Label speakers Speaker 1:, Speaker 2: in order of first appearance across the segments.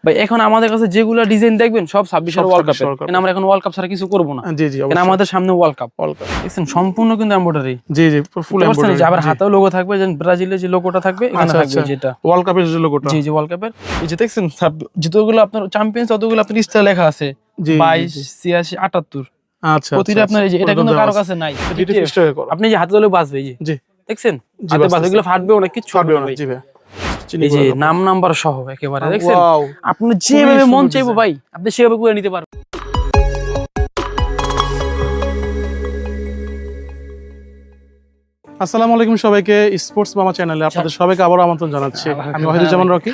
Speaker 1: ভাই এখন আমাদের কাছে যেগুলো ডিজাইন দেখবেন সব 26 এর ওয়ার্ল্ড কাপের। কারণ আমরা এখন ওয়ার্ল্ড কাপ ছাড়া কিছু করব না।
Speaker 2: জি জি
Speaker 1: কারণ আমাদের সামনে ওয়ার্ল্ড কাপ। দেখছেন সম্পূর্ণ কিন্তু এমব্রয়ডারি।
Speaker 2: জি জি ফুল এমব্রয়ডারি।
Speaker 1: আবার হাতেও লোগো থাকবে, যেন ব্রাজিলের যে লোগোটা থাকবে এখানে থাকবে যেটা
Speaker 2: ওয়ার্ল্ড কাপের যে লোগোটা।
Speaker 1: জি জি ওয়ার্ল্ড কাপের। এই যে দেখছেন যতগুলো আপনার চ্যাম্পিয়ন্স ততগুলো আপনার স্টার লেখা আছে 22 86 78।
Speaker 2: আচ্ছা
Speaker 1: প্রতিটা আপনার এই যে এটা কিন্তু কারো কাছে নাই। আপনি যে হাতে ধরে বাজবে এই যে
Speaker 2: জি
Speaker 1: দেখছেন হাতে বাজবে, এগুলো ফাটবেও না, কিচ্ছু হবে না।
Speaker 2: জি ভাই
Speaker 1: এই যে নাম নাম্বার সহ একেবারে দেখছেন, আপনি যেভাবে মন চাইবো ভাই আপনি সেভাবে করে নিতে পারবেন।
Speaker 2: আসসালামু আলাইকুম সবাইকে, স্পোর্টস মামা চ্যানেলে আপনাদের সবাইকে আবারও আমন্ত্রণ জানাচ্ছি। আমি ওয়াহিদুজ্জামান রকি।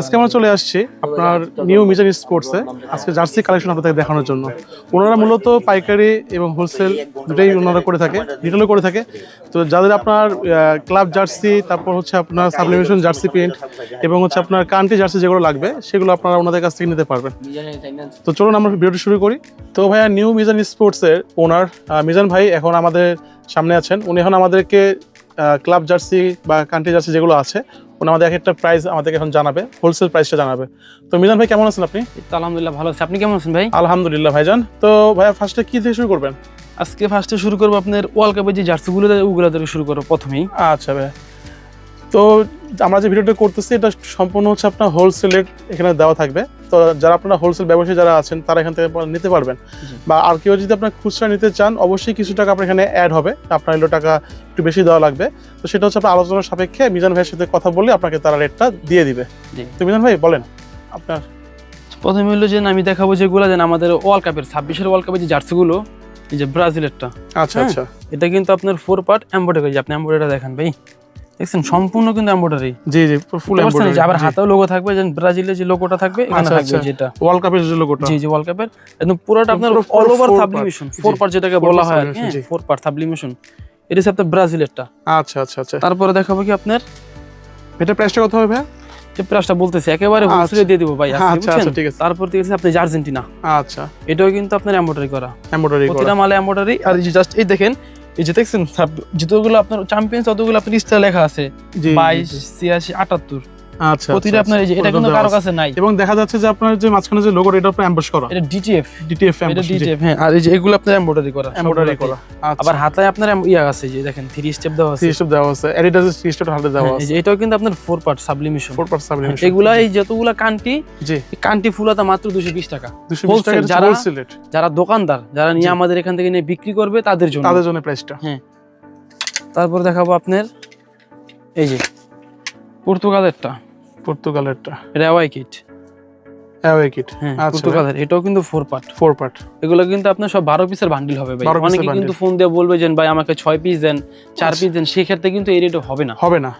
Speaker 2: আজকে আমরা চলে আসছি আপনার নিউ মিজান স্পোর্টসে আজকে জার্সি কালেকশন আপনাদের দেখানোর জন্য। ওনারা মূলত পাইকারি এবং হোলসেল দুটোই ওনারা করে থাকে, রিটেলও করে থাকে। তো যাদের আপনার ক্লাব জার্সি, তারপর হচ্ছে আপনার সাবলিমেশন জার্সি প্রিন্ট এবং হচ্ছে আপনার কান্ট্রি জার্সি যেগুলো লাগবে সেগুলো আপনারা ওনাদের কাছ থেকে নিতে পারবেন। তো চলুন আমরা ভিডিওটি শুরু করি। তো ভাইয়া নিউ মিজান স্পোর্টসের ওনার মিজান ভাই এখন আমাদের সামনে আছেন। উনি এখন আমাদেরকে ক্লাব জার্সি বা কান্ট্রি জার্সি যেগুলো আছে উনি আমাদের এক একটা প্রাইস আমাদেরকে এখন জানাবে, হোলসেল প্রাইসটা জানাবে। তো মিজান ভাই কেমন আছেন আপনি?
Speaker 1: আলহামদুলিল্লাহ ভালো আছি, আপনি কেমন আছেন ভাই?
Speaker 2: আলহামদুলিল্লাহ ভাইজান। তো ভাইয়া ফার্স্টে কি থেকে শুরু করবেন?
Speaker 1: আজকে ফার্স্টে শুরু করবো আপনার ওয়ার্ল্ড কাপের যে জার্সিগুলো ওগুলো থেকে শুরু করবো প্রথমেই।
Speaker 2: আচ্ছা ভাইয়া, তো আমরা যে ভিডিওটা করতেছি এটা সম্পূর্ণ হচ্ছে আপনার হোলসেলের এখানে দেওয়া থাকবে। তো যারা আপনারা হোলসেল ব্যবসায়ী যারা আছেন তারা এখান থেকে নিতে পারবেন, বা আর কেউ যদি আপনার খুচরা নিতে চান অবশ্যই কিছু টাকা আপনার এখানে অ্যাড হবে, আপনার এলো টাকা একটু বেশি দেওয়া লাগবে। তো সেটা হচ্ছে আপনার আলোচনার সাপেক্ষে মিজান ভাইয়ের সাথে কথা বললে আপনাকে তারা রেটটা দিয়ে দিবে। তো মিজান ভাই বলেন আপনার।
Speaker 1: প্রথমে হলো যে আমি দেখাবো যেগুলো যেন আমাদের ওয়ার্ল্ড কাপের 26 ওয়ার্ল্ড কাপের যে জার্সিগুলো, এই যে ব্রাজিলেরটা।
Speaker 2: আচ্ছা আচ্ছা,
Speaker 1: এটা কিন্তু আপনার 4 পার্ট এমব্রয়ডারি। আপনি এমব্রয়ডারিটা দেখেন ভাই, দেখছেন সম্পূর্ণ কিন্তু এমব্রয়ডারি।
Speaker 2: জি জি ফুল এমব্রয়ডারি।
Speaker 1: আবার হাতেও লোগো থাকবে, যেন ব্রাজিলের যে লোগোটা থাকবে এখানে থাকবে যেটা
Speaker 2: ওয়ার্ল্ড কাপের যে লোগোটা।
Speaker 1: জি জি ওয়ার্ল্ড কাপের একদম পুরোটা আপনার অল ওভার সাবলিমেশন 4 পার্ট যেটাকে বলা হয়, হ্যাঁ 4 পার্ট সাবলিমেশন। এটা হচ্ছে আপনার ব্রাজিলেরটা।
Speaker 2: আচ্ছা আচ্ছা আচ্ছা,
Speaker 1: তারপরে দেখাবো কি আপনার
Speaker 2: এটা প্রাইসটা কত হবে ভাই?
Speaker 1: যে প্রাইসটা বলতেছি একেবারে হোলসেলে দিয়ে দিব ভাই।
Speaker 2: আচ্ছা আচ্ছা ঠিক আছে।
Speaker 1: তারপর দেখেছি আপনি আর্জেন্টিনা।
Speaker 2: আচ্ছা,
Speaker 1: এটাও কিন্তু আপনার এমব্রয়ডারি করা,
Speaker 2: এমব্রয়ডারি করা,
Speaker 1: প্রতিটা মালে এমব্রয়ডারি। আর এই যে জাস্ট এই দেখেন, এই যে দেখছেন যতগুলো আপনার চ্যাম্পিয়ন্স ততগুলো আপনার স্টার লেখা আছে 22 86 78।
Speaker 2: আচ্ছা,
Speaker 1: প্রতিটা আপনার এই যে এটা কিন্তু কারো কাছে নাই।
Speaker 2: এবং দেখা যাচ্ছে যে আপনার যে মাঝখানে যে লোগো এটা আপনার এমবস করা,
Speaker 1: এটা ডিটিএফ
Speaker 2: এটা
Speaker 1: ডিটিএফ হ্যাঁ। আর এই যে এগুলো আপনার এমব্রয়ডারি করা। আবার হাতায় আপনার ইয়া আছে, যে দেখেন 3 স্টেপ দেওয়া আছে,
Speaker 2: 3 স্টেপ দেওয়া আছে, এডিডাস 3 স্টেপ হাতে দেওয়া আছে।
Speaker 1: এই যে এটাও কিন্তু আপনার 4 পার্ট সাবলিমেশন।
Speaker 2: এগুলা
Speaker 1: এই যতগুলা কান্টি,
Speaker 2: জি
Speaker 1: কান্টি ফুলাতা মাত্র 220 টাকা।
Speaker 2: 220 টাকা হোলসেল রেট।
Speaker 1: যারা দোকানদার যারা নিয়ে আমাদের এখান থেকে নিয়ে বিক্রি করবে তাদের জন্য
Speaker 2: প্রাইসটা।
Speaker 1: হ্যাঁ, তারপর দেখাবো আপনার এই যে পর্তুগালেরটা। এটা অ্যাওয়ে কিট। হ্যাঁ পর্তুগালের এটাও কিন্তু 4 পার্ট। এগুলো কিন্তু আপনার সব 12 পিসের বান্ডিল হবে ভাই। অনেকে কিন্তু ফোন দিয়ে বলবে যে ভাই আমাকে 6 পিস দেন, 4 পিস দেন, সেই ক্ষেত্রে কিন্তু এই রেট হবে না।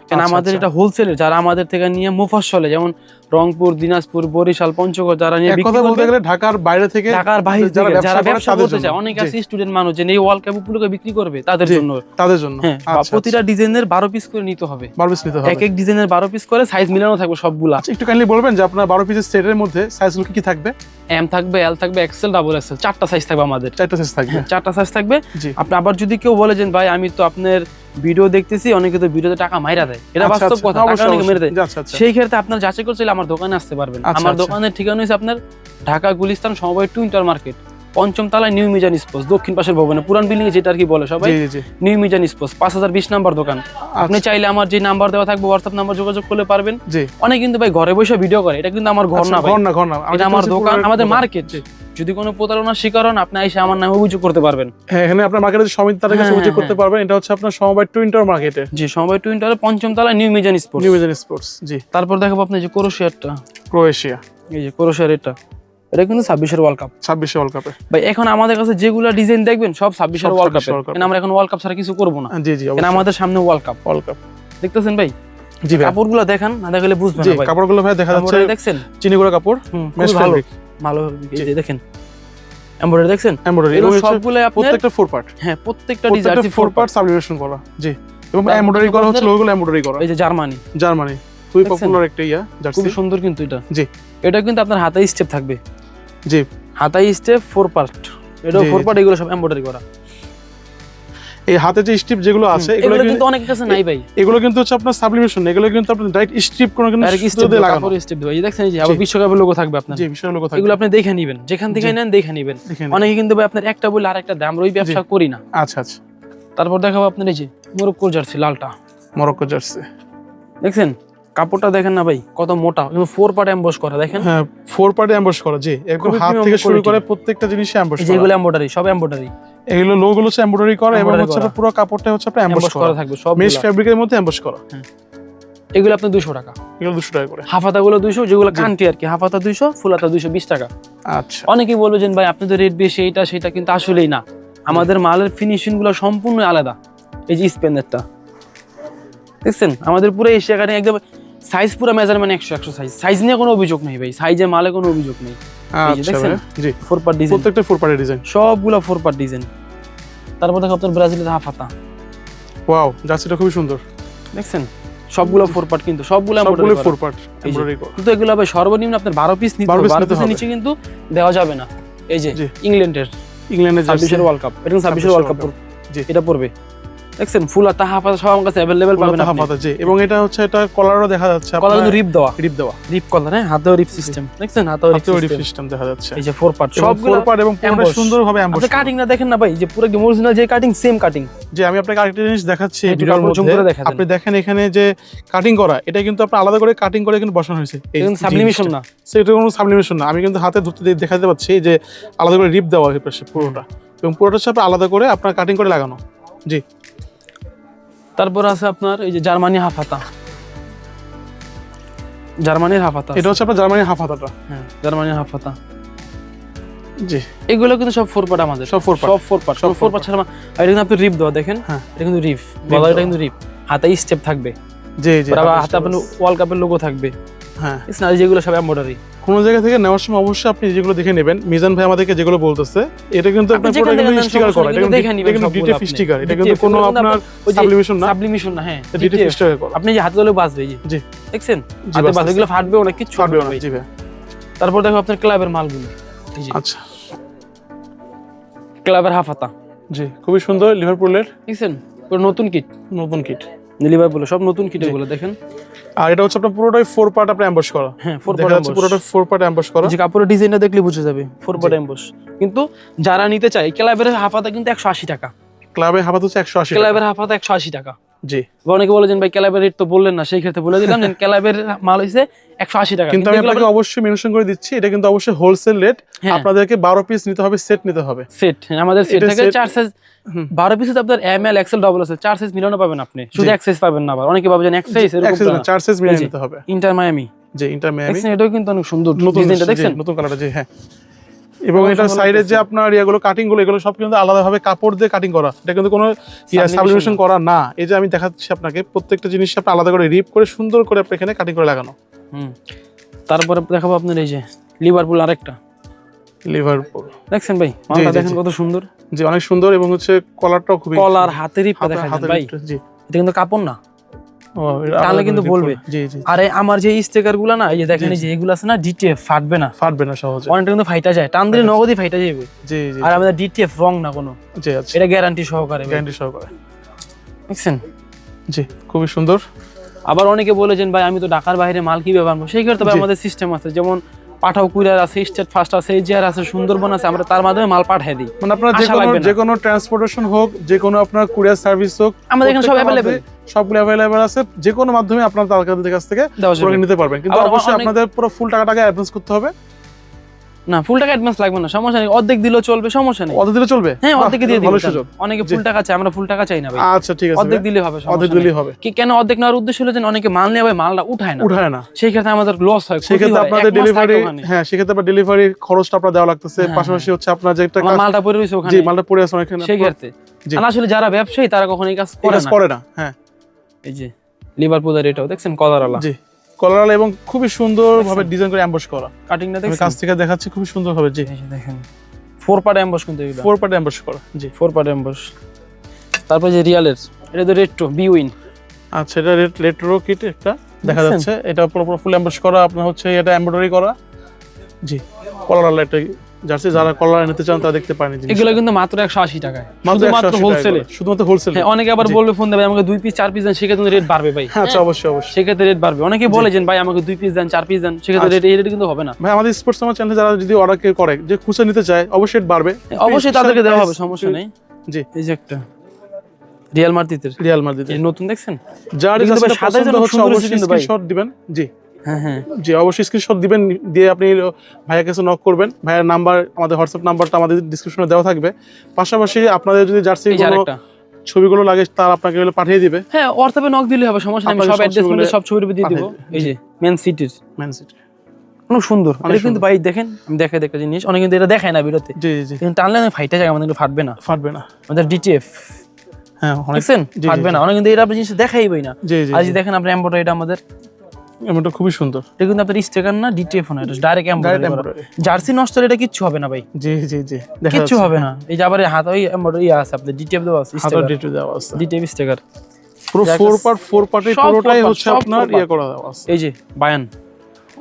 Speaker 1: কারণ আমাদের এটা হোলসেলের, যারা আমাদের থেকে নিয়ে মুফাসসলে যেমন রংপুর, দিনাজপুর, বরিশাল, পঞ্চগড় যারা নিয়ে বিক্রি করবে,
Speaker 2: বলতে গেলে ঢাকার বাইরে থেকে
Speaker 1: যারা ব্যবসা করতে চায়, অনেক আছে স্টুডেন্ট মানুষ যে এই ওয়ার্ল্ড কাপ উপলক্ষে বিক্রি করবে তাদের জন্য। হ্যাঁ, প্রতিটা ডিজাইনের 12 পিস করে নিতে হবে। এক এক ডিজাইনের 12 পিস করে সাইজ মিলানো থাকবে সবগুলা।
Speaker 2: একটু কাইন্ডলি বলবেন যে আপনার 12 পিসের সেটের মধ্যে সাইজগুলো কি থাকবে?
Speaker 1: এম থাকবে, এল থাকবে, এক্সেল, ডাবল এক্সেল, 4টা সাইজ থাকবে আমাদের।
Speaker 2: 4টা সাইজ থাকবে।
Speaker 1: 4টা সাইজ থাকবে। আপনি আবার যদি কেউ বলে যে ভাই আমি তো আপনার ভিডিও দেখতেছি, অনেকে তো ভিডিওতে টাকা মাইরা দেয়, এটা বাস্তব কথা, টাকা অনেকে মেরে দেয়। সেই ক্ষেত্রে আপনার যাচাই করতে চাইলে আমার দোকানে আসতে পারবেন। আমার দোকানের ঠিকানা হচ্ছে আপনার ঢাকা গুলিস্তান সমবায় টু ইন্টার মার্কেট, 5ম তলায় নিউ মিজান স্পোর্টস, দক্ষিণ পাশের ভবনে, পুরান বিল্ডিং এ যেটা আর কি বলে সবাই নিউ মিজান স্পোর্টস, 5020 নাম্বার দোকান। আপনি চাইলে আমার যে নাম্বার দেওয়া থাকবে হোয়াটসঅ্যাপ নাম্বার যোগাযোগ করলে পারবেন। অনেক কিন্তু ভাই ঘরে বসে ভিডিও করে, এটা কিন্তু আমার ঘর না ভাই, এটা আমার দোকান, আমাদের মার্কেট। যদি কোনো প্রতারণার শিকার হন আপনি এসে আমার নামে অভিযোগ করতে পারবেন।
Speaker 2: হ্যাঁ, এখানে আপনার মার্কেটে সমিতি তার কাছে অভিযোগ করতে পারবেন। এটা হচ্ছে আপনার সমবায় টু ইন্টার মার্কেটে।
Speaker 1: জি, সমবায় টু ইন্টারে 5ম তলায় নিউ মিজান স্পোর্টস। জি, তারপর দেখাবো আপনি যে ক্রোয়েশিয়া। এই যে ক্রোয়েশিয়ার এটা কিন্তু 26 ওয়ার্ল্ড কাপ।
Speaker 2: 26 ওয়ার্ল্ড কাপে
Speaker 1: ভাই এখন আমাদের কাছে যেগুলো ডিজাইন দেখবেন সব 26 ওয়ার্ল্ড কাপের। কারণ আমরা এখন ওয়ার্ল্ড কাপ ছাড়া কিছু করব না।
Speaker 2: জি জি,
Speaker 1: কারণ আমাদের সামনে ওয়ার্ল্ড কাপ দেখতেছেন ভাই। জি ভাই, কাপড়গুলো দেখান, না দেখলে বুঝবেন না ভাই।
Speaker 2: কাপড়গুলো ভাই দেখা যাচ্ছে দেখছেন চিনিগুড়া কাপড়,
Speaker 1: ভালো এই যে দেখেন এমব্রয়ডারি দেখছেন, এমব্রয়ডারি সবগুলো
Speaker 2: প্রত্যেকটা 4 পার্ট।
Speaker 1: হ্যাঁ, প্রত্যেকটা ডিজাইন
Speaker 2: 4 পার্ট সাবলিমেশন করা। জি, এবং এমব্রয়ডারি করা হচ্ছে, লোগোগুলো এমব্রয়ডারি করা।
Speaker 1: এই যে জার্মানি
Speaker 2: খুবই পপুলার একটা জার্সি,
Speaker 1: খুব সুন্দর কিন্তু এটা।
Speaker 2: জি,
Speaker 1: এটা কিন্তু আপনার হাতায় স্টেপ থাকবে।
Speaker 2: জি,
Speaker 1: হাতায় স্টেপ 4 পার্ট, এটাও 4 পার্ট, এগুলো সব এমব্রয়ডারি করা।
Speaker 2: এই হাতে যে স্ট্রিপ যেগুলো আছে
Speaker 1: এগুলো কিন্তু অনেকের কাছে নাই ভাই,
Speaker 2: এগুলো কিন্তু হচ্ছে আপনার সাবলিমেশন, এগুলো কিন্তু আপনার ডাইরেক্ট স্ট্রিপ কোনো কিন্তু লাগানো
Speaker 1: স্ট্রিপ দেওয়া। এই দেখছেন এই যে আবার বিশ্বকাপের লোগো থাকবে আপনার,
Speaker 2: জি বিশ্বকাপের লোগো থাকবে,
Speaker 1: এগুলো আপনি দেখে নেবেন, যেখান থেকে নেন দেখে নেবেন। অনেকে কিন্তু ভাই আপনার একটা বলে আরেকটা দাম, ওই ব্যবসা করি না।
Speaker 2: আচ্ছা আচ্ছা।
Speaker 1: তারপর দেখাবো আপনার এই যে মরক্কো জার্সি লালটা,
Speaker 2: মরক্কো জার্সি
Speaker 1: দেখছেন কাপড়টা দেখেন না ভাই কত মোটা, কিন্তু 4 পার্ট এমবস করা দেখেন।
Speaker 2: হ্যাঁ 4 পার্টে এমবস করা, জি একদম হাত থেকে শুরু করে প্রত্যেকটা জিনিসে এমবস করা,
Speaker 1: যেগুলো এমব্রয়ডারি সব এমব্রয়ডারি,
Speaker 2: এগুলো লোগোগুলো হচ্ছে এমব্রয়ডারি করা এবং হচ্ছে পুরো কাপড়টা হচ্ছে আপনার এমবস করা
Speaker 1: থাকবে, সব
Speaker 2: মেশ ফ্যাব্রিকের মধ্যে এমবস করা।
Speaker 1: এগুলো আপনি 200 টাকা,
Speaker 2: এগুলো 200 টাকা করে,
Speaker 1: হাফাতাগুলো 200, যেগুলো কান্টি আর কি, হাফাতা 200, ফুলাতা 220 টাকা।
Speaker 2: আচ্ছা।
Speaker 1: অনেকেই বলবে যে ভাই আপনি তো রেট বেশি এইটা সেটা, কিন্তু আসলেই না, আমাদের মালের ফিনিশিং গুলো সম্পূর্ণ আলাদা। এই যে স্পেনেরটা দেখছেন, আমাদের পুরো এশিয়া কাটিং একদম সাইজ পুরো মেজারমেন্ট 100 সাইজ, সাইজ নিয়ে কোনো অভিযোগ নেই ভাই, সাইজে মালে কোনো অভিযোগ নেই।
Speaker 2: আচ্ছা জি
Speaker 1: 4 পার্ট ডিজাইন,
Speaker 2: প্রত্যেকটা 4 পার্টের ডিজাইন,
Speaker 1: সবগুলো 4 পার্ট ডিজাইন। তারপর দেখো আপনার ব্রাজিলের হাফাতা,
Speaker 2: ওয়াও জার্সিটা খুবই সুন্দর,
Speaker 1: দেখছেন সবগুলো 4 পার্ট, কিন্তু সবগুলো
Speaker 2: 4 পার্ট এমব্রয়ডারি করা,
Speaker 1: কিন্তু এগুলো ভাই সর্বনিম্ন আপনার 12 পিস নিতে হবে, 12 পিসের নিচে কিন্তু দেওয়া যাবে না। এই যে ইংল্যান্ডের জার্সি 26 ওয়ার্ল্ড কাপ, এটা 26 ওয়ার্ল্ড কাপ এটা পড়বে, দেখছেন ফুল আর হাফাতা সব আমার কাছে अवेलेबल পাবেন আপনি।
Speaker 2: হাফাতা জি, এবং এটা হচ্ছে এটা কলারও দেখা যাচ্ছে,
Speaker 1: কলার কিন্তু রিপ দেওয়া রিপ কলার, হ্যাঁ হাতেও রিপ সিস্টেম, দেখছেন হাতেও রিপ সিস্টেম
Speaker 2: দেখা যাচ্ছে।
Speaker 1: এই যে 4 পার্ট সবগুলো
Speaker 2: 4 পার্ট এবং পুরোটা সুন্দরভাবে এমবস।
Speaker 1: আপনি কাটিংটা দেখেন না ভাই, যে পুরো একদম অরিজিনাল যে কাটিং, সেম কাটিং।
Speaker 2: যে আমি আপনাকে আরেকটা জিনিস দেখাচ্ছি ভিডিওর মধ্যে, আপনি দেখেন এখানে যে কাটিং করা, এটা কিন্তু আপনি আলাদা করে কাটিং করে কিন্তু বসানো হয়েছে,
Speaker 1: এই সাবলিমেশন না,
Speaker 2: সেটা কোনো সাবলিমেশন না, আমি কিন্তু হাতে ধরতে দেখাতে পাচ্ছি যে আলাদা করে রিপ দেওয়া হয়েছে পুরোটা, এবং পুরোটা হচ্ছে আলাদা করে আপনার কাটিং করে লাগানো। জি।
Speaker 1: তারপর আছে আপনার এই যে জার্মানি হাফাতা, জার্মানির হাফাতা,
Speaker 2: এটা হচ্ছে আপনার জার্মানির হাফাতাটা,
Speaker 1: হ্যাঁ জার্মানির হাফাতা
Speaker 2: জি।
Speaker 1: এগুলো কিন্তু সব 4 পার্ট, আমাদের
Speaker 2: সব 4
Speaker 1: পার্ট ছাড়া। আর এটা কিন্তু আপনি রিপ দেওয়া দেখেন,
Speaker 2: হ্যাঁ
Speaker 1: এটা কিন্তু রিপ গলা, এটা কিন্তু রিপ, হাতে স্টেপ থাকবে,
Speaker 2: জি জি,
Speaker 1: আবার হাতে আপনার ওয়ার্ল্ড কাপের লোগো থাকবে,
Speaker 2: হ্যাঁ
Speaker 1: না যেগুলো সব এমব্রয়ডারি।
Speaker 2: কোন জায়গা থেকে নেওয়ার সময় অবশ্যই আপনি যেগুলো দেখে নেবেন, মিজান ভাই আমাদেরকে যেগুলো বলতেছে, এটা কিন্তু আপনার পুরো কিন্তু স্টিকার করা, এটা কিন্তু ডিটেইল স্টিকার, এটা কিন্তু কোনো আপনার সাবলিমেশন না, হ্যাঁ ডিটেইল স্টিকার করা।
Speaker 1: আপনি যে হাতে ধরে বাজবে, জি দেখছেন হাতে বাজবে, এগুলো ফাটবে না, কিছু
Speaker 2: ফাটবে না, জি ভাই।
Speaker 1: তারপর দেখো আপনার ক্লাবের মালগুলো,
Speaker 2: আচ্ছা
Speaker 1: ক্লাবের হাফাতা,
Speaker 2: জি খুবই সুন্দর, লিভারপুলের,
Speaker 1: দেখছেন পুরো নতুন কিট, লিভারপুল সব নতুন কিট এগুলো দেখেন।
Speaker 2: আর এটা হচ্ছে আপনার পুরোটাই 4 পার্ট আপনার এমবস করা,
Speaker 1: হ্যাঁ 4 পার্ট এমবস,
Speaker 2: পুরোটা 4 পার্ট এমবস করা,
Speaker 1: যে কাপড়ের ডিজাইনটা দেখলে বুঝে যাবে 4 পার্ট এমবস। কিন্তু যারা নিতে চায় ক্লাবের হাফাতা কিন্তু 180 টাকা,
Speaker 2: ক্লাবের হাফাতা হচ্ছে 180 টাকা,
Speaker 1: ক্লাবের হাফাতা 180 টাকা।
Speaker 2: জি।
Speaker 1: অনেকে বলে যে ভাই ক্লাবের রেট তো বললেন না, সেই ক্ষেত্রে বলে দিলাম যে ক্লাবের মাল হইছে 180 টাকা,
Speaker 2: কিন্তু আমি আপনাকে অবশ্যই মেনশন করে দিচ্ছি, এটা কিন্তু অবশ্যই হোলসেল রেট, আপনাদেরকে 12 পিস নিতে হবে, সেট নিতে হবে,
Speaker 1: সেট। আমাদের সেট থেকে 4 সাইজ, 12 পিসে আপনার এম এল এক্সেল ডাবল আছে, 4 সাইজ মিলানো পাবেন আপনি, শুধু এক সাইজ পাবেন না। আবার অনেকে ভাবেন এক সাইজ, এরকম না,
Speaker 2: 4 সাইজ মিলিয়ে নিতে হবে।
Speaker 1: ইন্টার মায়ামি,
Speaker 2: যে ইন্টার মায়ামি,
Speaker 1: এটাও কিন্তু অনেক সুন্দর ডিজাইনটা দেখছেন,
Speaker 2: নতুন কালারটা, জি হ্যাঁ। এবং এটা সাইডের যে আপনার ইয়াগুলো কাটিং গুলো, এগুলো সব কিন্তু আলাদাভাবে কাপড় দিয়ে কাটিং করা, এটা কিন্তু কোনো সাবলিমেশন করা না। এই যে আমি দেখাচ্ছি আপনাকে, প্রত্যেকটা জিনিস আপনি আলাদা করে রিপ করে সুন্দর করে আপনি এখানে কাটিং করে লাগানো।
Speaker 1: তারপরে দেখাবো আপনার এই যে লিভারপুল, আরেকটা লিভারপুল, দেখছেন ভাই মালটা দেখেন কত সুন্দর,
Speaker 2: জি অনেক সুন্দর, এবং হচ্ছে কলারটাও খুবই,
Speaker 1: কলার হাতের রিপটা দেখেন ভাই,
Speaker 2: জি
Speaker 1: এটা কিন্তু কাপড় না, তাহলে কিন্তু বলবে। আরে আমার যে স্টিকার গুলা না, এই যে দেখেন, এই যে এগুলো আছে না, ডিটিএফ ফাটবে না সহজে, অনেকটা কিন্তু ফাইটা যায়, টান দিলে নগদই ফাইটা যাবে। জি জি। আর আমাদের ডিটিএফ রং না কোনো, জি আচ্ছা, এটা গ্যারান্টি সহকারে, দেখছেন, জি খুবই সুন্দর। আবার অনেকে বলে যে ভাই আমি তো ঢাকার বাইরে মাল কিভাবে আনবো, সেই ক্ষেত্রে আমাদের সিস্টেম আছে, যেমন পাঠাও কুরিয়ার আছে, স্টেট ফার্স্ট আছে, এজিআর আছে, সুন্দরবন আছে, আমরা তার মাধ্যমে মাল পাঠিয়ে দিই। মানে আপনার যে কোনো ট্রান্সপোর্টেশন হোক, যে কোনো আপনার কুরিয়ার সার্ভিস হোক, আমাদের এখানে সব अवेलेबल, সবগুলো अवेलेबल আছে, যে কোনো মাধ্যমে আপনারা তাদের কাছ থেকে করে নিতে পারবেন। কিন্তু অবশ্যই আপনাদের পুরো ফুল টাকা অ্যাডভান্স করতে হবে। না ফুল টাকা অ্যাডভান্স লাগবে না, সমস্যা নেই, অর্ধেক দিলেও চলবে, সমস্যা নেই, অর্ধেক দিলে চলবে, হ্যাঁ অর্ধেক দিয়ে দিই, ভালো সুযোগ। অনেকে ফুল টাকা চায়, আমরা ফুল টাকা চাই না ভাই, আচ্ছা ঠিক আছে, অর্ধেক দিলে হবে, অর্ধেক দিলেই হবে। কি কেন অর্ধেক নেওয়ার উদ্দেশ্য হলো যে অনেকে মাল নিয়ে ভাই মালটা উঠায় না, সেই ক্ষেত্রে আমাদের লস হয়, সেই ক্ষেত্রে আপনাদের ডেলিভারি, হ্যাঁ সেই ক্ষেত্রে আপনাদের ডেলিভারি খরচটা আপনাদের দেওয়া লাগতেছে, পাশাপাশি হচ্ছে আপনার যে একটা মালটা পড়ে রইছে ওখানে, জি মালটা পড়ে আছে ওখানে, সেই ক্ষেত্রে আসলে যারা ব্যবসায়ী তারা কখনো এই কাজ করে না। হ্যাঁ এই যে লিভারপুলের এটাও দেখছেন কলারওয়ালা, জি কলারওয়ালা, এবং খুবই সুন্দরভাবে ডিজাইন করে এমবস করা, কাটিংটা দেখেন কাছ থেকে দেখাচ্ছি খুবই সুন্দর হবে, জি দেখেন 4 পার্ট এমবস, কিন্তু এটা 4 পার্ট এমবস করা, জি 4 পার্ট এমবস। তারপর যে রিয়ালের, এটা তো রেট্রো বি উইন, আচ্ছা এটা রেট্রো কিট একটা দেখা যাচ্ছে, এটা পুরো ফুল এমবস করা, আপনার হচ্ছে এটা এমব্রয়ডারি করা, জি কলারওয়ালা একটা
Speaker 2: জার্সি যারা কলার নিতে চান তারা দেখতে পারেন
Speaker 1: এগুলো কিন্তু মাত্র 180 টাকায়, শুধুমাত্র হোলসেলে।
Speaker 2: শুধুমাত্র হোলসেল।
Speaker 1: হ্যাঁ, অনেকে আবার বলবে ফোন দেবে আমাকে 2 পিস 4 পিস দেন, সেক্ষেত্রে রেট বাড়বে ভাই।
Speaker 2: আচ্ছা, অবশ্যই অবশ্যই
Speaker 1: সেক্ষেত্রে রেট বাড়বে। অনেকে বলে যে ভাই আমাকে 2 পিস দেন 4 পিস দেন, সেক্ষেত্রে রেট এই রেট কিন্তু হবে না
Speaker 2: ভাই। আমাদের স্পোর্টস আমার চ্যানেলে যারা যদি অর্ডার করে যে খুচরা নিতে চায় অবশ্যই রেট বাড়বে,
Speaker 1: অবশ্যই তাদেরকে দেওয়া হবে, সমস্যা নেই।
Speaker 2: জি,
Speaker 1: এই যে একটা রিয়াল মাদ্রিদের,
Speaker 2: এই
Speaker 1: নতুন দেখছেন,
Speaker 2: যার সাদা হচ্ছে অবশ্যই স্ক্রিনশট দিবেন। জি
Speaker 1: হ্যাঁ হ্যাঁ
Speaker 2: জি, অবশ্যই স্ক্রিনশট দিবেন, দিয়ে আপনি ভাইয়ের কাছে নক করবেন। ভাইয়ের নাম্বার, আমাদের হোয়াটসঅ্যাপ নাম্বারটা আমাদের ডিসক্রিপশনে দেওয়া থাকবে। পাশাপাশি আপনাদের যদি জার্সি ছবিগুলো লাগে তার আপনাকে পাঠিয়ে দিবে।
Speaker 1: হ্যাঁ, হোয়াটসঅ্যাপে নক দিলে হবে, সমস্যা নেই। আমি সব অ্যাড্রেস মিলে সব ছবি দিয়ে দিব। এই যে ম্যান সিটি অনেক সুন্দর। এটা কিন্তু ভাই দেখেন, আমি দেখাই দেখা জিনিস অনেক কিন্তু এটা দেখায় না বিরতে।
Speaker 2: জি জি,
Speaker 1: কিন্তু টানলে ফাইটা যায়, আমাদের কিন্তু ফাটবে না, আমাদের ডিটিএফ। হ্যাঁ, দেখছেন ফাটবে না, অনেক কিন্তু এটা আপনি জিনিস দেখাইবই না। আজ দেখেন আপনি এমব্রয়ডারি, এটা আমাদের
Speaker 2: এমনটা খুবই সুন্দর।
Speaker 1: এটা কিন্তু আপনার স্টিকার না, ডিটিএফ না, এটা ডাইরেক্ট এমব্রয়ডারি। জার্সি নষ্ট হলে এটা কিচ্ছু হবে না ভাই।
Speaker 2: জি জি জি,
Speaker 1: কিচ্ছু হবে না। এই যে আবার হাত ওই এমব্রয়ডারি আছে, আপনাদের ডিটিএফ দেওয়া আছে,
Speaker 2: হাতে ডিটিএফ দেওয়া আছে,
Speaker 1: ডিটিএফ স্টিকার
Speaker 2: পুরো 4 পার্টে পুরোটাই হচ্ছে আপনার ইয়া করা দেওয়া আছে।
Speaker 1: এই যে বায়ান,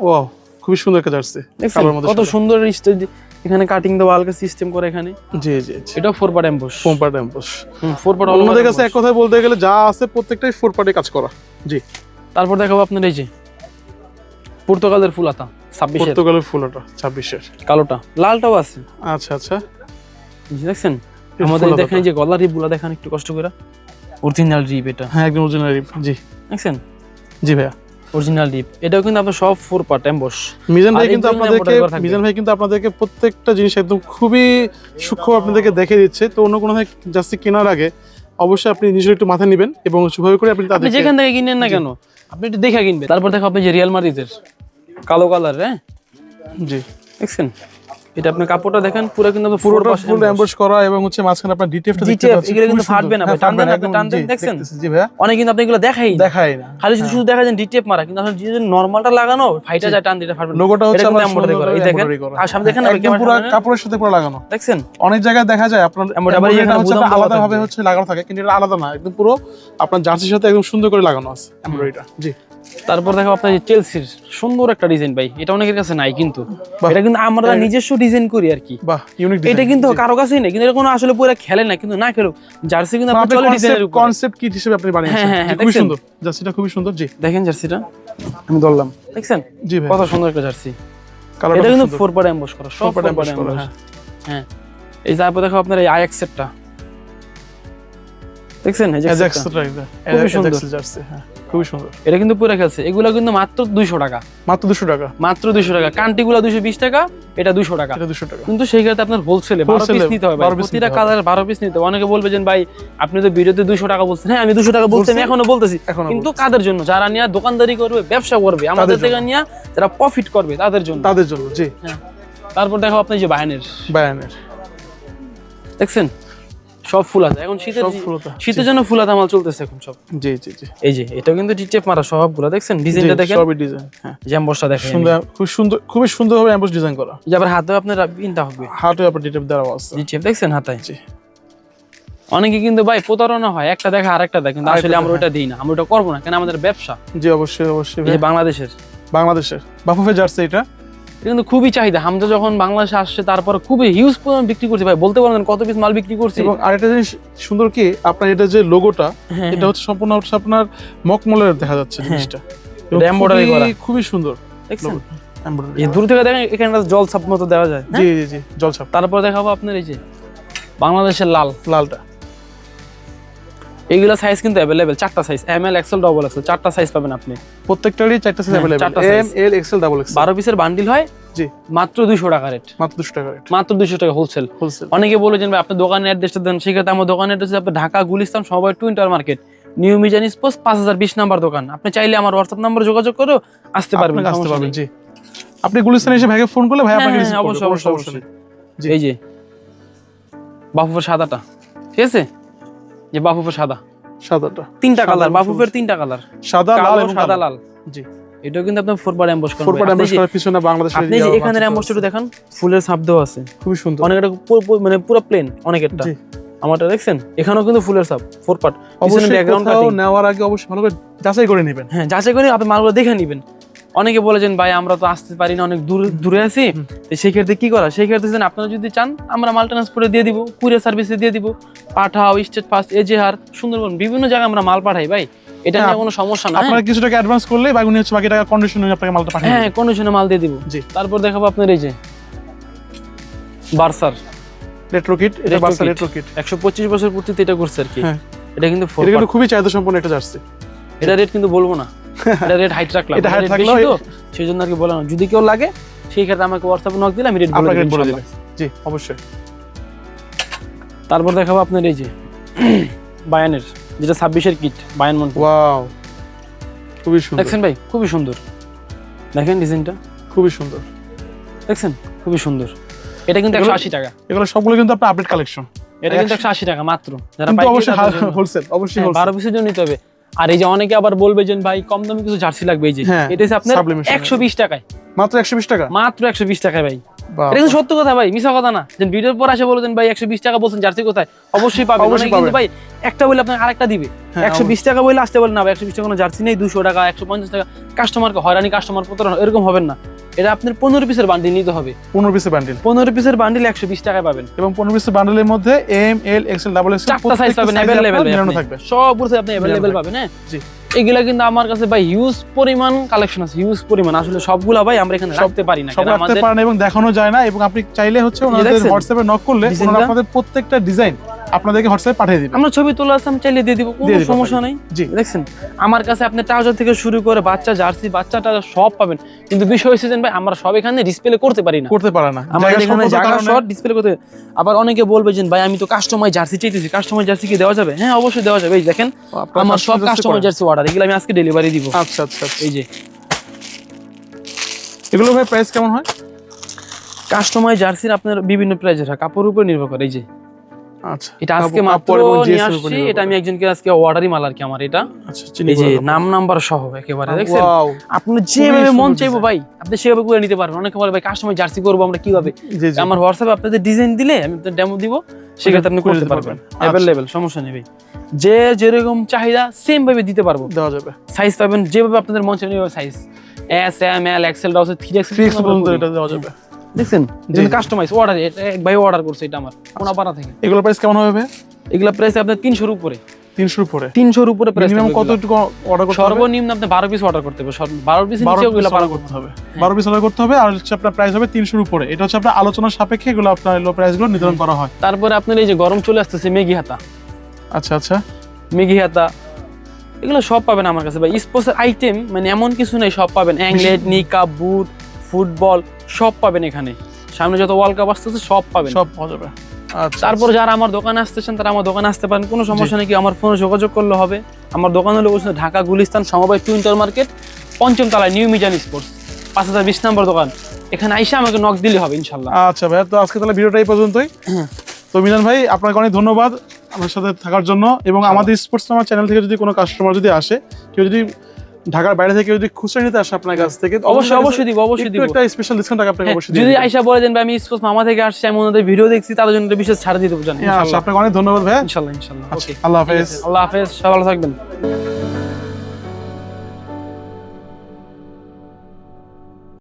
Speaker 2: ওয়াও, খুবই সুন্দর একটা জার্সি, কালার মধ্যে
Speaker 1: কত সুন্দর এখানে কাটিং দেওয়া হালকা সিস্টেম করে এখানে।
Speaker 2: জি জি,
Speaker 1: এটা 4 part emboss,
Speaker 2: 4 part emboss.
Speaker 1: 4 part
Speaker 2: আমাদের কাছে এক কথায় বলতে গেলে যা আছে প্রত্যেকটাই 4 পার্টে কাজ করা। জি,
Speaker 1: তারপর দেখাবো আপনার এই যে পর্তুগালের ফুলাতা 26 এর,
Speaker 2: পর্তুগালের ফুলাটা 26 এর,
Speaker 1: কালোটা, লালটাও আছে।
Speaker 2: আচ্ছা আচ্ছা,
Speaker 1: দেখছেন আমাদের দেখেন যে গলার রিপগুলো দেখেন একটু কষ্ট করে, অরিজিনাল রিপ এটা।
Speaker 2: হ্যাঁ, একদম অরিজিনাল রিপ। জি,
Speaker 1: দেখছেন?
Speaker 2: জি ভাইয়া,
Speaker 1: অরিজিনাল রিপ। এটাও কিন্তু আপনার সব 4 পার্ট এমবস।
Speaker 2: মিজান ভাই কিন্তু আপনাদেরকে প্রত্যেকটা জিনিস একদম খুবই সূক্ষ্ম আপনাদেরকে দেখে দিচ্ছে। তো অন্য কোনো জার্সি কেনার আগে অবশ্যই আপনি নিজের একটু মাথা নেবেন এবং সুভাবে করে আপনি
Speaker 1: যেখান থেকে কিনেন না কেন আপনি একটু দেখে কিনবেন। তারপর দেখো আপনি যে রিয়াল মাদ্রিদের কালো কালার, হ্যাঁ
Speaker 2: জি,
Speaker 1: দেখছেন? এটা আপনি কাপড়টা দেখেন পুরো কিন্তু
Speaker 2: পুরোটা ফুল এমবস করা এবং হচ্ছে মাঝখানে আপনার ডিটেইলটা দেখতে পাচ্ছেন।
Speaker 1: এগুলো কিন্তু ফাটবে না ভাই, টানদেন দেখছেন?
Speaker 2: জি ভাইয়া,
Speaker 1: অনেক কিন্তু আপনি এগুলো দেখাই না, খালি শুধু দেখা যায় ডিটেইল মারা, কিন্তু আসলে যে নরমালটা লাগানো ফাইটা যায়, টান দিতে ফাটবে না।
Speaker 2: লোগোটা হচ্ছে আমরা
Speaker 1: এমব্রয়ডারি করা, এই দেখেন আর সামনে দেখেন না
Speaker 2: পুরো কাপড়ের সাথে পুরো লাগানো,
Speaker 1: দেখছেন?
Speaker 2: অনেক জায়গায় দেখা যায় আপনার এমব্রয়ডারি হচ্ছে আলাদা ভাবে হচ্ছে লাগানো থাকে, কিন্তু এটা আলাদা না, একদম পুরো আপনার জার্সির সাথে একদম সুন্দর করে লাগানো আছে এমব্রয়ডারিটা। জি,
Speaker 1: তারপর দেখো আপনার চেলসির সুন্দর একটা ডিজাইন ভাই, এটা অনেকের কাছে নাই, কিন্তু এটা কিন্তু আমরা নিজস্ব ডিজাইন করি আর কি।
Speaker 2: বাহ, ইউনিক ডিজাইন।
Speaker 1: এটা কিন্তু কারো কাছেই নেই, কিন্তু এটা কোনো আসলে পুরো খেলে না, কিন্তু না খেলো জার্সি কিন্তু আপনি চলে ডিজাইনের উপর
Speaker 2: কনসেপ্ট কিট হিসেবে আপনি বানিয়েছেন। খুবই সুন্দর জার্সিটা, খুবই সুন্দর। জি,
Speaker 1: দেখেন জার্সিটা আমি ধরলাম, দেখছেন?
Speaker 2: জি ভাই,
Speaker 1: কত সুন্দর একটা জার্সি। এটা কিন্তু 4 পার্ট এমবস করা, সব 4 পার্ট এমবস করা। হ্যাঁ, এই তারপর দেখো আপনার এই আয়াক্স সেটটা, দেখছেন? এই যে খুবই সুন্দর
Speaker 2: জার্সি, হ্যাঁ খুবই সুন্দর।
Speaker 1: এটা কিন্তু পুরো খেলছে। এগুলো কিন্তু মাত্র 200 টাকা,
Speaker 2: মাত্র 200 টাকা,
Speaker 1: মাত্র 200 টাকা। কান্টিগুলো 220 টাকা, এটা 200 টাকা,
Speaker 2: এটা 200 টাকা।
Speaker 1: কিন্তু সেই ক্ষেত্রে আপনার হোলসেলে 12 পিস নিতে হবে, প্রতিটা কালার 12 পিস নিতে হবে। অনেকে বলবে যে ভাই আপনি তো ভিডিওতে 200 টাকা বলছেন। হ্যাঁ, আমি 200 টাকা বলছি, আমি এখনো বলতেছি, কিন্তু কাদের জন্য? যারা নিয়ে দোকানদারি করবে, ব্যবসা করবে, আমাদের থেকে নিয়ে যারা প্রফিট করবে তাদের জন্য,
Speaker 2: জি।
Speaker 1: তারপর দেখো আপনি যে বায়ানের, দেখছেন? সব ফুল আছে এখন, শীতের জন্য ফুলাতা মাল চলতেছে এখন সব।
Speaker 2: জি জি জি,
Speaker 1: এই যে এটা কিন্তু ডিটেপ মারা সবগুলো, দেখছেন? ডিজাইনটা দেখেন,
Speaker 2: সবই ডিজাইন। হ্যাঁ,
Speaker 1: জ্যাম্বসটা দেখেন,
Speaker 2: খুব সুন্দর, খুবই সুন্দরভাবে এমবস ডিজাইন করা।
Speaker 1: যে আবার হাতেও আপনার পিনটা হবে,
Speaker 2: হাতে আবার ডিটেপ দেওয়া আছে।
Speaker 1: ডিটেপ দেখছেন হাতায়? জি। অনেকে কিন্তু ভাই প্রতারণা হয়, একটা দেখা আরেকটা দেখে, কিন্তু আসলে আমরা ওটা দিই না, আমরা ওটা করবো না, কেন আমাদের ব্যবসা।
Speaker 2: জি, অবশ্যই অবশ্যই।
Speaker 1: এই যে বাংলাদেশের
Speaker 2: বাফুফে জার্সি, এটা
Speaker 1: কিন্তু খুবই চাহিদা। হামজা যখন বাংলাদেশে আসছে তারপর খুবই হিউজ পরিমাণ বিক্রি করছে ভাই, বলতে পারবেন কত পিস মাল বিক্রি করছে।
Speaker 2: এবং আরেকটা জিনিস সুন্দর কি, আপনার এটা যে লোগোটা, এটা হচ্ছে সম্পূর্ণ হচ্ছে আপনার মকমলের দেখা যাচ্ছে জিনিসটা,
Speaker 1: এটা এমব্রয়ডারি করা,
Speaker 2: খুবই সুন্দর।
Speaker 1: দেখছেন? এমব্রয়ডারি এই দূর থেকে দেখেন, এখানে জল ছাপ মতো দেওয়া যায়।
Speaker 2: জি জি জি, জল ছাপ।
Speaker 1: তারপর দেখাবো আপনার এই যে বাংলাদেশের লালটা। এইগুলা সাইজ কিন্তু अवेलेबल, 4টা size, M L XL double XL, 4টা সাইজ পাবেন আপনি।
Speaker 2: প্রত্যেকটারই 4টা size available, M L XL double XL.
Speaker 1: 12 পিসের বান্ডিল হয়।
Speaker 2: জি,
Speaker 1: মাত্র 200 টাকা রেট,
Speaker 2: মাত্র 200 টাকা রেট,
Speaker 1: মাত্র 200 টাকা হোলসেল। অনেকে বলে যে ভাই আপনি দোকানের অ্যাড্রেসটা দেন, সেক্ষেত্রে আমার দোকানের অ্যাড্রেস আপনি ঢাকা গুলিস্তান সবাই twin tower market, new Mizan sports 5020 number দোকান। আপনি চাইলে আমার হোয়াটসঅ্যাপ নাম্বারে যোগাযোগ করে আসতে পারবেন।
Speaker 2: জি, আপনি গুলিস্তানে এসে ভাইকে ফোন করলে ভাই আপনাকে রিসিভ করবে,
Speaker 1: অবশ্যই। এই যে বাফুফের সাদাটা, ঠিক আছে? যে বাফুফের সাদাটা 3টা কালার, বাফুফের 3টা কালার, সাদা, লাল এবং সাদা লাল। জি, এটাও কিন্তু আপনি 4 পার্ট এমবস করা।
Speaker 2: 4 পার্ট এমবস করা পিছনে বাংলাদেশের,
Speaker 1: আপনি যে এখানে এমবসটা দেখেন, ফুলের ছাপ দেওয়া আছে,
Speaker 2: খুবই সুন্দর।
Speaker 1: অনেকটা মানে পুরো প্লেন, অনেকটা। আমারটা দেখছেন, এখানেও কিন্তু ফুলের ছাপ 4 পার্ট। পিছনে ব্যাকগ্রাউন্ড কাটিং
Speaker 2: নেওয়ার আগে অবশ্যই ভালো করে যাচাই করে নেবেন।
Speaker 1: হ্যাঁ, যাচাই করে আপনি মালগুলো দেখে নেবেন। অনেকে বলেছেন ভাই আমরা তো আসতে পারি না, অনেক দূরে আছি, তো সেই ক্ষেত্রে কি করা, সেই ক্ষেত্রে আপনারা যদি চান আমরা মাল ট্রান্সপোর্টে দিয়ে দিব, কুরিয়ার সার্ভিসে দিয়ে দিব, পাঠাও, স্টেট ফার্স্ট, এজেহার, সুন্দরবন, বিভিন্ন জায়গায় আমরা মাল পাঠাই ভাই, এটা নিয়ে কোনো সমস্যা না।
Speaker 2: আপনারা কিছু টাকা অ্যাডভান্স করলে বা উনি হচ্ছে বাকি টাকা কন্ডিশনে আপনাকে মালটা পাঠিয়ে
Speaker 1: হ্যাঁ কন্ডিশনে মাল দিয়ে দিব।
Speaker 2: জি।
Speaker 1: তারপর দেখাবো আপনার এই যে বার্সার
Speaker 2: রেট্রো কিট, এটা বার্সা রেট্রো কিট
Speaker 1: 125 বছর পূর্তিতে এটা করছে আর কি।
Speaker 2: হ্যাঁ
Speaker 1: এটা কিন্তু
Speaker 2: এটা কিন্তু খুবই চাহিদা সম্পন্ন একটা জার্সি।
Speaker 1: এটা রেট কিন্তু বলবো না, এটা রেট হাইট রাখলাম,
Speaker 2: এটা হাইট থাকলো
Speaker 1: তো সেজন্য আর কি বললাম, যদি কেউ লাগে সেই ক্ষেত্রে আমাকে হোয়াটসঅ্যাপে নক দিলে আমি রেট বলে দেব।
Speaker 2: জি অবশ্যই।
Speaker 1: তারপর দেখাবো আপনার এই যে বায়ানের, যেটা 26 এর কিট, বায়ান মন্ট।
Speaker 2: ওয়াও খুবই সুন্দর,
Speaker 1: দেখছেন ভাই খুবই সুন্দর, দেখেন ডিজাইনটা
Speaker 2: খুবই সুন্দর,
Speaker 1: দেখছেন খুবই সুন্দর। এটা কিন্তু 180 টাকা।
Speaker 2: এগুলো সবগুলো কিন্তু আপনার আপডেট কালেকশন।
Speaker 1: এটা কিন্তু 180 টাকা মাত্র, যারা
Speaker 2: কিন্তু
Speaker 1: পাইকারি
Speaker 2: অবশ্যই
Speaker 1: তাদের জন্য।
Speaker 2: হোলসেল, অবশ্যই
Speaker 1: 12 পিসের জন্য নিতে হবে। আর এই যে অনেকে আবার বলবে যে ভাই কম দামে কিছু জার্সি লাগবে, এই যে এটা হচ্ছে আপনার 120 টাকায়,
Speaker 2: মাত্র 120 টাকা,
Speaker 1: মাত্র 120 টাকায় ভাই। এটা কিন্তু সত্য কথা ভাই, মিছা কথা না। যে ভিডিওর পর আসে বলেন ভাই 120 টাকা বলছেন, জার্সি কোথায়, অবশ্যই পাবেন। অনেকে কিন্তু ভাই একটা বলে আপনাকে আরেকটা দিবে, 120 টাকা বলে আসতে বলেন না ভাই, 120 টাকা কোনো জার্সি নেই, 200 টাকা 150 টাকা, কাস্টমারকে হয়রানি, কাস্টমার প্রতারণা, এরকম হবেন না। এটা আপনার 15 পিসের বান্ডিল নিতে হবে,
Speaker 2: 15 পিসের বান্ডিল,
Speaker 1: 15 পিসের বান্ডিল 120 টাকায় পাবেন।
Speaker 2: এবং 15 পিসের বান্ডিলের মধ্যে M L XL double XL
Speaker 1: চারটা সাইজ পাবেন, अवेलेबल থাকবে, সব পুরো আপনি अवेलेबल পাবেন। হ্যাঁ
Speaker 2: জি,
Speaker 1: এগুলা কিন্তু আমার কাছে ভাই হিউজ পরিমাণ কালেকশন আছে, হিউজ পরিমাণ। আসলে সবগুলা ভাই আমরা এখানে রাখতে পারি না,
Speaker 2: সব রাখতে পারেন এবং দেখানো যায় না। এবং আপনি চাইলে হচ্ছে ওনাদের হোয়াটসঅ্যাপে নক করলে ওনারা আপনাদের প্রত্যেকটা ডিজাইন আপনাদেরকে হোয়াটসঅ্যাপে পাঠিয়ে দিবেন।
Speaker 1: আমরা ছবি তোলা আছে, আমি চাইলে দিয়ে দিব, কোনো সমস্যা নাই।
Speaker 2: জি
Speaker 1: দেখছেন আমার কাছে আপনি ট্রাউজার থেকে শুরু করে বাচ্চা জার্সি, বাচ্চাটা সব পাবেন। কিন্তু বিষয় হচ্ছে যে ভাই আমরা সব এখানে ডিসপ্লে করতে পারি না,
Speaker 2: করতে পারে না,
Speaker 1: আমাদের এখানে জায়গা শর্ট, ডিসপ্লে করতে। আবার অনেকে বলবে যে ভাই আমি তো কাস্টমাইজ জার্সি চাইতেছি, কাস্টমাইজ জার্সি কি দেওয়া যাবে? হ্যাঁ অবশ্যই দেওয়া যাবে। এই দেখেন আমার সব কাস্টমাইজ জার্সি অর্ডার, এগুলো আমি আজকে ডেলিভারি দিব।
Speaker 2: আচ্ছা আচ্ছা,
Speaker 1: এই যে
Speaker 2: এগুলো ভাই প্রাইস কেমন হয়?
Speaker 1: কাস্টমাইজ জার্সির আপনার বিভিন্ন প্রাইসের হয়, কাপড়ের উপর নির্ভর করে। এই যে
Speaker 2: আচ্ছা,
Speaker 1: এটা আজকে মাত্র নিয়ে আসছি, এটা আমি একজনকে আজকে অর্ডারই মাল আর কি আমার এটা।
Speaker 2: আচ্ছা,
Speaker 1: এই যে নাম নাম্বার সহ একেবারে, দেখছেন আপনি যেভাবে মন চাইবো ভাই আপনি সেভাবে করে নিতে পারবেন। অনেকে বলে ভাই কাস্টমাইজ জার্সি করবো আমরা কিভাবে, আমার হোয়াটসঅ্যাপে আপনাদের ডিজাইন দিলে আমি আপনাদের ডেমো দিব, সেক্ষেত্রে আপনি করতে পারবেন, अवेलेबल, সমস্যা নেই ভাই। যে যেরকম চাহিদা সেম ভাবে দিতে পারবো,
Speaker 2: দেওয়া যাবে।
Speaker 1: সাইজ পাবেন যেভাবে আপনাদের মন চাইবে, size S M L XL ডাউস 3X
Speaker 2: পর্যন্ত এটা দেওয়া যাবে।
Speaker 1: দেখছেন কাস্টমাইজ অর্ডার, এটা এক ভাই অর্ডার করছে, এটা আমার কোনাপাড়া থেকে।
Speaker 2: এগুলো প্রাইস কেমন হবে ভাই?
Speaker 1: এগুলা প্রাইস আপনার 300 এর উপরে,
Speaker 2: 300 উপরে,
Speaker 1: 300 এর উপরে প্রাইস।
Speaker 2: মিনিমাম কতটুকু অর্ডার করতে হবে?
Speaker 1: সর্বনিম্ন আপনি 12 পিস অর্ডার করতে হবে, 12 পিস নিচে ওগুলা অর্ডার করতে হবে,
Speaker 2: 12 পিস অর্ডার করতে হবে। আর হচ্ছে আপনার প্রাইস হবে 300 এর উপরে। এটা হচ্ছে আপনার আলোচনার সাপেক্ষে এগুলো আপনার লো প্রাইস গুলো নির্ধারণ করা হয়।
Speaker 1: তারপরে আপনার এই যে গরম চলে আসতেছে মেগি হাতা,
Speaker 2: আচ্ছা আচ্ছা,
Speaker 1: মেগি হাতা এগুলো সব পাবেন আমার কাছে ভাই। স্পোর্টস আইটেম মানে এমন কিছু নেই, সব পাবেন। অ্যাংলেট, নিকা, বুট, ফুটবল সব পাবেন এখানে। সামনে যত ওয়ার্ল্ড কাপ আসতেছে সব পাবেন,
Speaker 2: সব পাওয়া যাবে। আচ্ছা,
Speaker 1: তারপর যারা আমার দোকানে আসতেছেন তারা আমার দোকানে আসতে পারেন, কোনো সমস্যা নেই। কি আমার ফোনে যোগাযোগ করলে হবে। আমার দোকান হলো ঢাকা গুলিস্তান সমবায় টুইন্টার মার্কেট, 5ম তলায়, নিউ মিজান স্পোর্টস, 5020 নম্বর দোকান। এখানে আইসা আমাকে নক দিলে হবে ইনশাআল্লাহ।
Speaker 2: আচ্ছা ভাই, তো আজকে তাহলে ভিডিওটা এই পর্যন্তই। তো মিলন ভাই আপনাকে অনেক ধন্যবাদ আমার সাথে থাকার জন্য। এবং আমাদের স্পোর্টস আমার চ্যানেল থেকে যদি কোনো কাস্টমার যদি আসে, কেউ যদি ঢাকার বাইরে থেকে যদি খুচরা নিতে আসে আপনার কাছ থেকে,
Speaker 1: অবশ্যই দিব, অবশ্যই দিব।
Speaker 2: একটা স্পেশাল ডিসকাউন্ট আপনাকে অবশ্যই
Speaker 1: যদি আইসা বলে দেন ভাই আমি স্পোর্টস মামা থেকে আসছি, আমি ওনাদের ভিডিও দেখছি, তাদের জন্য বিশেষ ছাড় দিয়ে দেবো জানেন।
Speaker 2: ইনশাআল্লাহ। আপনাকে অনেক ধন্যবাদ ভাই।
Speaker 1: ইনশাআল্লাহ।
Speaker 2: ওকে, আল্লাহ হাফেজ।
Speaker 1: আল্লাহ হাফেজ, সবাই ভালো থাকবেন।